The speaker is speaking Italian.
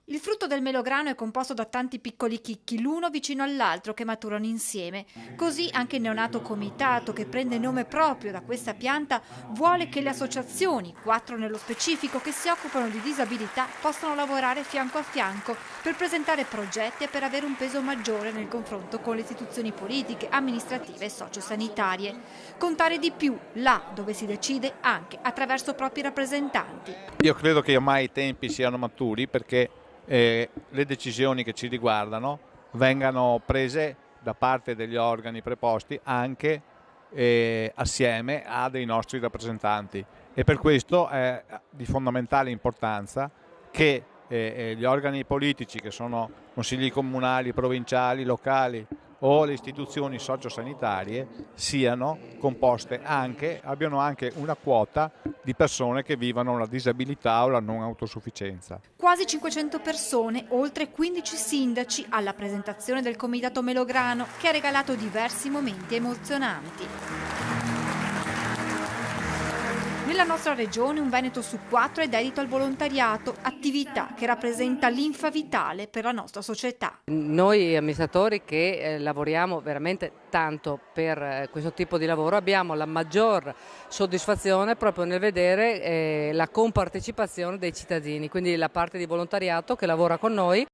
Il frutto del melograno è composto da tanti piccoli chicchi, l'uno vicino all'altro, che maturano insieme. Così anche il neonato comitato, che prende nome proprio da questa pianta, vuole che le associazioni, 4 nello specifico, che si occupano di disabilità, possano lavorare fianco a fianco per presentare progetti e per avere un peso maggiore nel confronto con le istituzioni politiche, amministrative e sociosanitarie. Contare di più là dove si decide anche attraverso propri rappresentanti. Io credo che ormai i tempi siano maturi perché le decisioni che ci riguardano vengano prese da parte degli organi preposti anche assieme a dei nostri rappresentanti, e per questo è di fondamentale importanza che gli organi politici, che sono consigli comunali, provinciali, locali o le istituzioni sociosanitarie, siano composte abbiano anche una quota di persone che vivono la disabilità o la non autosufficienza. Quasi 500 persone, oltre 15 sindaci alla presentazione del Comitato Melograno, che ha regalato diversi momenti emozionanti. Nella nostra regione un Veneto su 4 è dedito al volontariato, attività che rappresenta linfa vitale per la nostra società. Noi amministratori che lavoriamo veramente tanto per questo tipo di lavoro abbiamo la maggior soddisfazione proprio nel vedere la compartecipazione dei cittadini, quindi la parte di volontariato che lavora con noi.